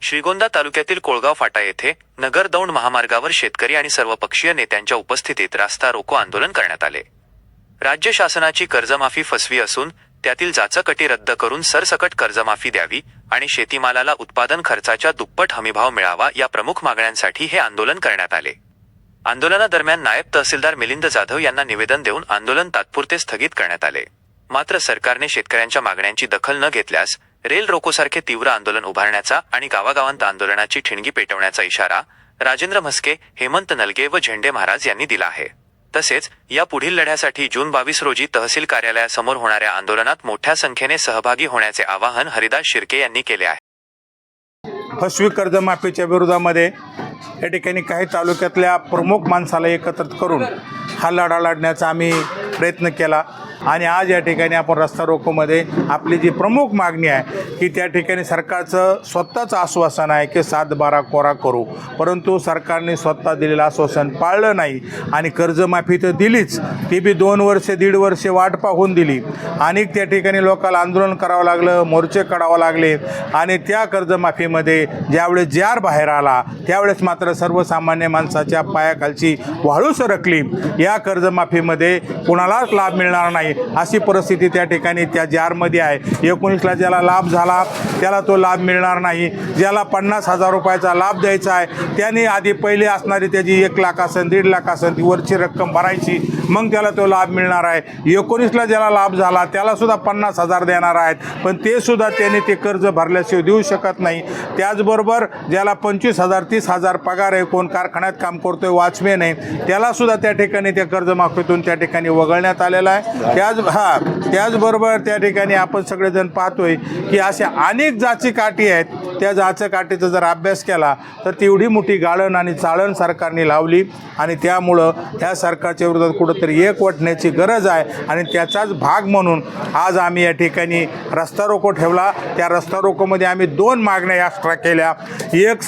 श्रीगोंदा तालुक्यातील कोळगाव फाटा येथे नगर दौंड महामार्गावर शेतकरी आणि सर्वपक्षीय नेत्यांच्या उपस्थितीत रास्ता रोको आंदोलन करण्यात आले। राज्य शासनाची कर्जमाफी फसवी असून त्यातील जाचक रद्द करून सरसकट कर्जमाफी द्यावी आणि शेतीमालाला उत्पादन खर्चाच्या दुप्पट हमीभाव मिळावा या प्रमुख मागण्यांसाठी हे आंदोलन करण्यात आले। आंदोलनादरम्यान नायब तहसीलदार मिलिंद जाधव यांना निवेदन देऊन आंदोलन तात्पुरते स्थगित करण्यात आले। मात्र सरकारने शेतकऱ्यांच्या मागण्यांची दखल न घेतल्यास रेल रोकोसारखे तीव्र आंदोलन उभारण्याचा आणि गावागावांत आंदोलनाची ठिणगी पेटवण्याचा इशारा राजेंद्र म्हस्के, हेमंत नलगे व झेंडे महाराज यांनी दिला आहे। तसेच या पुढील लढ्यासाठी जून 22 रोजी तहसील कार्यालयासमोर होणाऱ्या आंदोलनात मोठ्या संख्येने सहभागी होण्याचे आवाहन हरिदास शिर्के यांनी केले आहे। फसवी कर्जमाफीच्या विरोधामध्ये या ठिकाणी काही तालुक्यातल्या प्रमुख माणसाला एकत्रित करून हा लढा लढण्याचा आम्ही प्रयत्न केला आणि आज या ठिकाणी आपण रस्ता रोकोमध्ये आपली जी प्रमुख मागणी आहे की त्या ठिकाणी सरकारचं स्वतःचं आश्वासन आहे की 7/12 कोरा करू, परंतु सरकारने स्वतः दिलेलं आश्वासन पाळलं नाही आणि कर्जमाफी तर दिलीच, ती बी 2 वर्ष 1.5 वर्षे वाट पाहून दिली आणि त्या ठिकाणी लोकांना आंदोलन करावं लागलं, मोर्चे काढावं लागले आणि त्या कर्जमाफीमध्ये ज्यावेळेस जार बाहेर आला त्यावेळेस मात्र सर्वसामान्य माणसाच्या पायाखालची वाळू सरकली। या कर्जमाफीमध्ये कोणालाच लाभ मिळणार नाही अशी परिस्थिती त्या ठिकाणी त्या जारमध्ये आहे। 19ला ज्याला लाभ झाला त्याला तो लाभ मिळणार नाही, ज्याला 50,000 रुपयाचा लाभ द्यायचा आहे त्याने आधी पहिले असणारी त्याची 1 लाख असेल 1.5 लाख असेल ती वरची रक्कम भरायची, मग त्याला तो लाभ मिळणार आहे। 19ला ज्याला लाभ झाला त्याला सुद्धा 50,000 देणार आहेत, पण ते सुद्धा त्याने ते कर्ज भरल्याशिवाय देऊ शकत नाही। त्याचबरोबर ज्याला 25,000 30,000 पगार आहे, कोण कारखान्यात काम करतोय वॉचमॅन आहे, त्याला सुद्धा त्या ठिकाणी त्या कर्जमाफीतून त्या ठिकाणी वगळण्यात आलेला आहे। त्याचबरोबर त्या ठिकाणी आपण सगळेजण पाहतोय की अशा अनेक जाची काठी आहेत, त्या जाचं काठीचा जर अभ्यास केला तर तेवढी मोठी गाळण आणि चाळण सरकारने लावली आणि त्यामुळं ह्या सरकारच्या विरोधात कुठंतरी एकवटण्याची गरज आहे आणि त्याचाच भाग म्हणून आज आम्ही या ठिकाणी रस्ता रोको ठेवला। त्या रस्ता रोकोमध्ये आम्ही 2 मागण्या एक्स्ट्रा केल्या। एक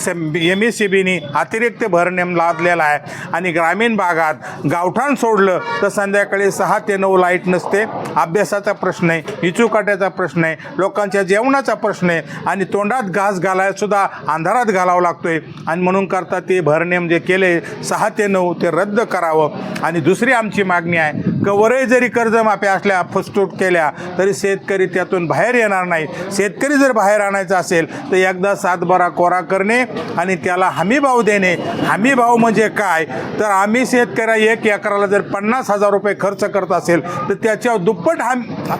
MSEBनी अतिरिक्त भरनेम लादलेला आहे आणि ग्रामीण भागात गावठाण सोडलं तर संध्याकाळी 6 ते 9 लाईट नसते, अभ्यासाचा प्रश्न आहे, इचूकाट्याचा प्रश्न आहे, लोकांच्या जेवणाचा प्रश्न आहे आणि तोंडात घास घालायला सुद्धा अंधारात घालावं लागतोय आणि म्हणून करता ते भरनेम जे केले 6 ते 9 ते रद्द करावं। आणि दुसरी आमची मागणी आहे कवरही जरी कर्जमाफी असल्या फसटूट केल्या तरी शेतकरी त्यातून बाहेर येणार नाही। शेतकरी जर बाहेर आणायचा असेल तर एकदा 7/12 कोरा करणे आणि त्याला हमीभाव देणे। हमीभाव म्हणजे काय तर आम्ही शेतकऱ्या 1 एकराला जर 50,000 रुपये खर्च करत असेल तर त्याच्या दुप्पट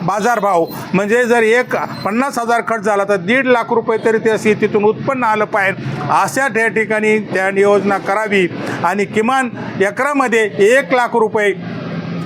बाजारभाव म्हणजे जर 50,000 खर्च झाला तर 1.5 लाख रुपये तरी त्या शेतीतून उत्पन्न आलं पाहिजे, अशा त्या ठिकाणी त्या योजना करावी आणि किमान एकरामध्ये 1 लाख रुपये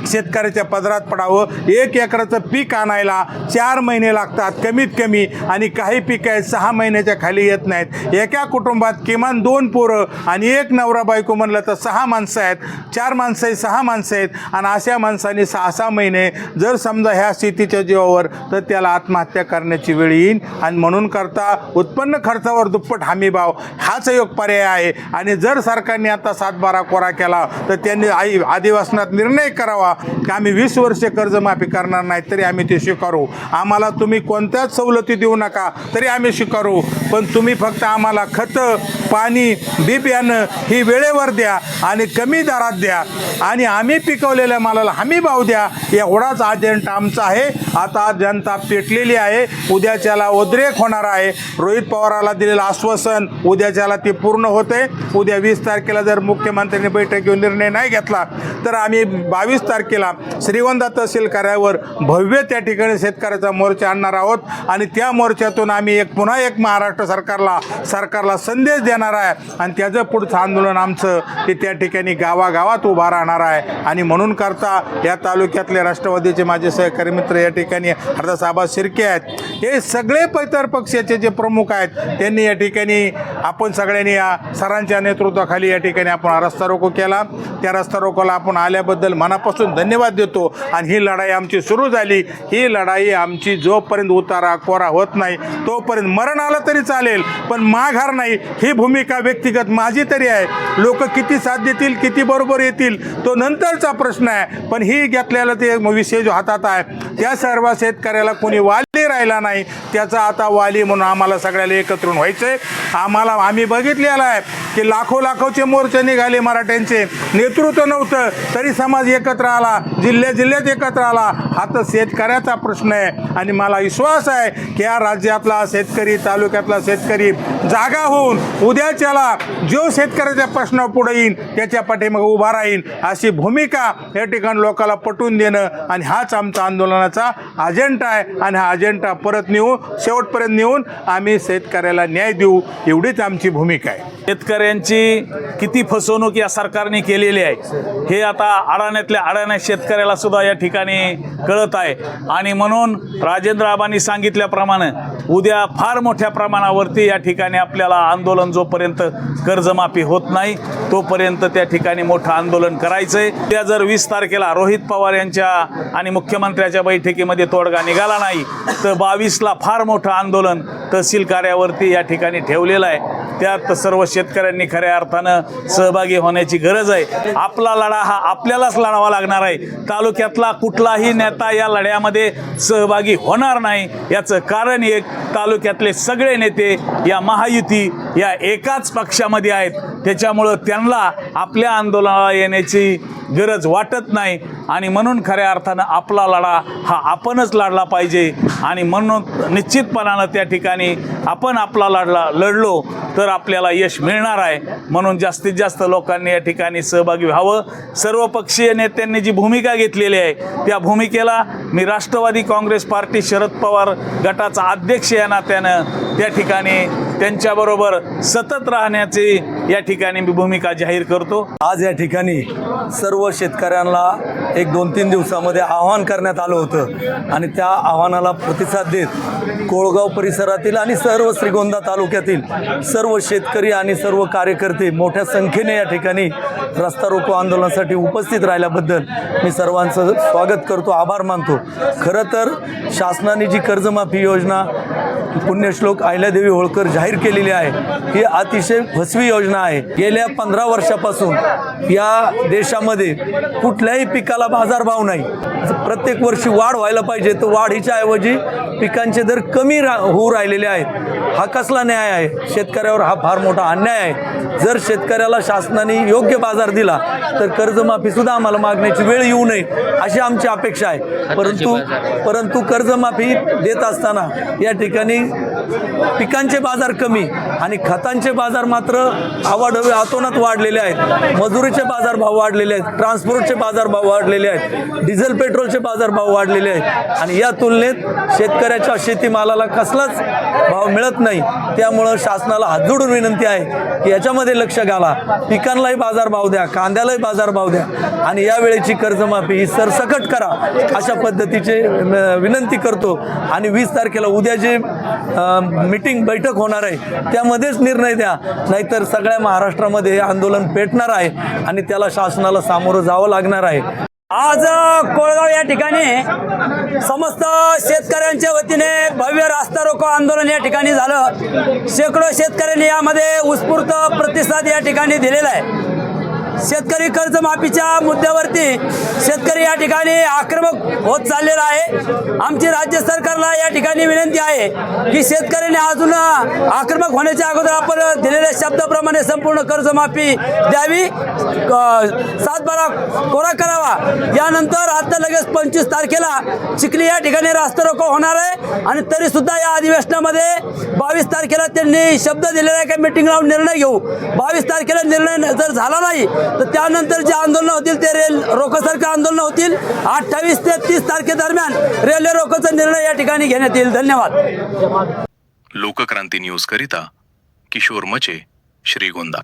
शेतकऱ्याच्या पदरात पडावं। 1 एकराचं पीक आणायला 4 महिने लागतात कमीत कमी आणि काही पीक आहेत 6 महिन्याच्या खाली येत नाहीत। एका कुटुंबात किमान 2 पोरं आणि 1 नवरा बायको म्हणलं तर 6 माणसं आहेत, 4 माणसं आहेत 6 माणसं आहेत आणि अशा माणसांनी 6-6 महिने जर समजा ह्या शेतीच्या जीवावर तर त्याला आत्महत्या करण्याची वेळ येईल आणि म्हणून करता उत्पन्न खर्चावर दुप्पट हमीभाव हाच एक पर्याय आहे। आणि जर सरकारने आता 7/12 कोरा केला तर त्यांनी अधिवेशनात निर्णय करावा की आम्ही 20 वर्षे कर्जमाफी करणार नाही तरी आम्ही ते स्वीकारू, आम्हाला तुम्ही कोणत्याच सवलती देऊ नका तरी आम्ही स्वीकारू, पण तुम्ही फक्त आम्हाला खतं पाणी बी बियाणं ही वेळेवर द्या आणि कमी दरात द्या आणि आम्ही पिकवलेल्या मालाला हमी भाव द्या, एवढाच अजेंडा आमचा आहे। आता जनता पेटलेली आहे, उद्याच्याला उद्रेक होणार आहे। रोहित पवाराला दिलेलं आश्वासन उद्याच्याला ते पूर्ण होते। उद्या 20 तारखेला जर मुख्यमंत्र्यांनी बैठक घेऊन निर्णय नाही घेतला तर आम्ही 22 तारखेला श्रीगोंदा तहसील कार्यालयावर भव्य त्या ठिकाणी शेतकऱ्याचा मोर्चा आणणार आहोत आणि त्या मोर्चातून आम्ही पुन्हा एक महाराष्ट्र सरकारला संदेश देणार आहे आणि त्याचं पुढचं आंदोलन आमचं ते त्या ठिकाणी गावागावात उभा राहणार आहे। आणि म्हणून करता या तालुक्यातले राष्ट्रवादीचे माझे सहकारी मित्र या ठिकाणी हरदास शिर्के आहेत, हे सगळे पैतर पक्षाचे जे प्रमुख आहेत त्यांनी या ठिकाणी आपण सगळ्यांनी या सरांच्या नेतृत्वाखाली या ठिकाणी आपण रस्ता रोको केला। त्या रस्ता रोकोला आपण आल्याबद्दल मनापासून मनापासून धन्यवाद देतो. आणि ही लढाई आमची सुरू झाली. ही लढाई आमची जोपर्यंत उतारा कोरा होत नाही तोपर्यंत मरण आलं तरी चालेल, पण माघार नाही. ही भूमिका व्यक्तिगत माझी तरी आहे. लोक किती साथ देतील, किती बरोबर येतील तो नंतरचा प्रश्न आहे. पण ही घेतलेला ते विषय जो हातात आहे त्या सर्व शेतकऱ्याला कोणी वाली राहिला नाही. त्याचा आता वाली म्हणून आम्हाला सगळ्याला एकत्र व्हायचं आहे. आम्ही बघितलेलं आहे की लाखोचे मोर्चे निघाले, मराठ्यांचे नेतृत्व नव्हतं तरी समाज एकत्र आला, जिल्ह्यात एकत्र आला. हा तर शेतकऱ्याचा प्रश्न आहे. आणि मला विश्वास आहे की या राज्यातला शेतकरी, तालुक्यातला शेतकरी जागा होऊन उद्याच्याला जो शेतकऱ्याच्या प्रश्न पुढे येईल त्याच्या पाठीमागे उभा राहील अशी भूमिका या ठिकाणी लोकांना पटवून देणं. आणि हाच आमचा आंदोलनाचा अजेंडा आहे. आणि हा अजेंडा परत नेऊ, शेवटपर्यंत नेऊन आम्ही शेतकऱ्याला न्याय देऊ, एवढीच आमची भूमिका आहे. शेतकऱ्यांची किती फसवणूक या सरकारने केलेली आहे हे आता अडाण्यातल्या अडाण्यात शेतकऱ्याला सुद्धा या ठिकाणी कळत आहे. आणि म्हणून राजेंद्र आबांनी सांगितल्याप्रमाणे उद्या फार मोठ्या प्रमाणावरती या ठिकाणी आपल्याला आंदोलन, जोपर्यंत कर्जमाफी होत नाही तोपर्यंत त्या ठिकाणी मोठं आंदोलन करायचं आहे. त्या जर 20 तारखेला रोहित पवार यांच्या आणि मुख्यमंत्र्याच्या बैठकीमध्ये तोडगा निघाला नाही तर 22ला फार मोठं आंदोलन तहसील कार्यावरती या ठिकाणी ठेवलेलं आहे. त्यात सर्व शेतकऱ्यांनी खऱ्या अर्थानं सहभागी होण्याची गरज आहे. आपला लढा हा आपल्यालाच लढावा लागणार आहे. तालुक्यातला कुठलाही नेता या लढ्यामध्ये सहभागी होणार नाही. याचं कारण एक, तालुक्यातले सगळे नेते या महायुती या एकाच पक्षामध्ये आहेत. त्याच्यामुळं त्यांना आपल्या आंदोलनाला येण्याची गरज वाटत नाही. आणि म्हणून खऱ्या अर्थानं आपला लढा हा आपणच लढला पाहिजे. आणि म्हणून निश्चितपणानं त्या ठिकाणी आपण आपला लढलो तर आपल्याला यश मिळणार आहे. म्हणून जास्तीत जास्त लोकांनी या ठिकाणी सहभागी व्हावं. सर्वपक्षीय नेत्यांनी जी भूमिका घेतलेली आहे त्या भूमिकेला मी राष्ट्रवादी काँग्रेस पार्टी शरद पवार गटाचा अध्यक्ष या नात्यानं त्या ठिकाणी त्यांच्याबरोबर सतत राहण्याची या ठिकाणी मी भूमिका जाहीर करतो. आज या ठिकाणी सर्व शेतकऱ्यांना एक 2-3 दिवसामध्ये आवाहन करण्यात आलं होतं. आणि त्या आव्हानाला प्रतिसाद देत कोळगाव परिसरातील आणि सर्व श्रीगोंदा तालुक्यातील सर्व शेतकरी आणि सर्व कार्यकर्ते मोठ्या संख्येने या ठिकाणी रस्ता रोको आंदोलनासाठी उपस्थित राहिल्याबद्दल मी सर्वांचं स्वागत करतो, आभार मानतो. खरं तर शासनाने जी कर्जमाफी योजना पुण्यश्लोक अहिल्यादेवी होळकर जाहीर केलेली आहे ही अतिशय फसवी योजना आहे. गेल्या 15 वर्षापासून या देशामध्ये कुठल्याही पिकाला बाजारभाव नाही. प्रत्येक वर्षी वाढ व्हायला पाहिजे तर वाढीच्या ऐवजी पिकांचे दर कमी होऊ राहिलेले आहेत. हा कसला न्याय आहे? शेतकऱ्यावर हा फार मोठा अन्याय आहे. जर शेतकऱ्याला शासनाने योग्य बाजार दिला तर कर्जमाफीसुद्धा आम्हाला मागण्याची वेळ येऊ नये अशी आमची अपेक्षा आहे. परंतु कर्जमाफी देत असताना या ठिकाणी पिकांचे बाजार कमी आणि खतांचे बाजार मात्र आवाढव्य अतोनात वाढलेले आहेत. मजुरीचे बाजारभाव वाढलेले आहेत, ट्रान्सपोर्टचे बाजारभाव वाढलेले आहेत, डिझेल पेट्रोलचे बाजारभाव वाढलेले आहेत. आणि या तुलनेत शेतकऱ्याच्या शेतीमालाला कसलाच भाव मिळत नाही. त्यामुळं शासनाला हात जोडून विनंती आहे की याच्यामध्ये लक्ष घाला. पिकांनाही बाजारभाव द्या, कांद्यालाही बाजारभाव द्या आणि यावेळेची कर्जमाफी ही सरसकट करा अशा पद्धतीचे विनंती करतो. आणि 20 तारखेला उद्या जे मीटिंग बैठक होणार आहे त्यामध्येच निर्णय द्या, नाहीतर सगळ्या महाराष्ट्रामध्ये हे आंदोलन पेटणार आहे आणि त्याला शासनाला सामोरं जावं लागणार आहे. आज कोळगाव या ठिकाणी समस्त शेतकऱ्यांच्या वतीने भव्य रास्ता रोको आंदोलन या ठिकाणी झालं. शेकडो शेतकऱ्यांनी यामध्ये उत्स्फूर्त प्रतिसाद या ठिकाणी दिलेला आहे. शेतकरी कर्जमाफीच्या मुद्द्यावरती शेतकरी या ठिकाणी आक्रमक होत चाललेला आहे. आमची राज्य सरकारला या ठिकाणी विनंती आहे की शेतकऱ्यांनी अजून आक्रमक होण्याच्या अगोदर आपण दिलेल्या शब्दाप्रमाणे संपूर्ण कर्जमाफी द्यावी, 7/12 कोरा करावा. यानंतर आता लगेच 25 तारखेला चिखली या ठिकाणी रास्ता रोको होणार आहे. आणि तरी सुद्धा या अधिवेशनामध्ये 22 तारखेला त्यांनी शब्द दिलेला आहे की मीटिंग लावून निर्णय घेऊ. 22 तारखेला निर्णय जर झाला नाही तर त्यानंतर जे आंदोलन होतील ते रेल रोकोसारखे आंदोलन होतील. 28 ते 30 तारखेदरम्यान रेल्वे रोकोचा निर्णय या ठिकाणी घेण्यात येईल. धन्यवाद. लोकक्रांती न्यूज करिता किशोर मचे, श्रीगोंदा.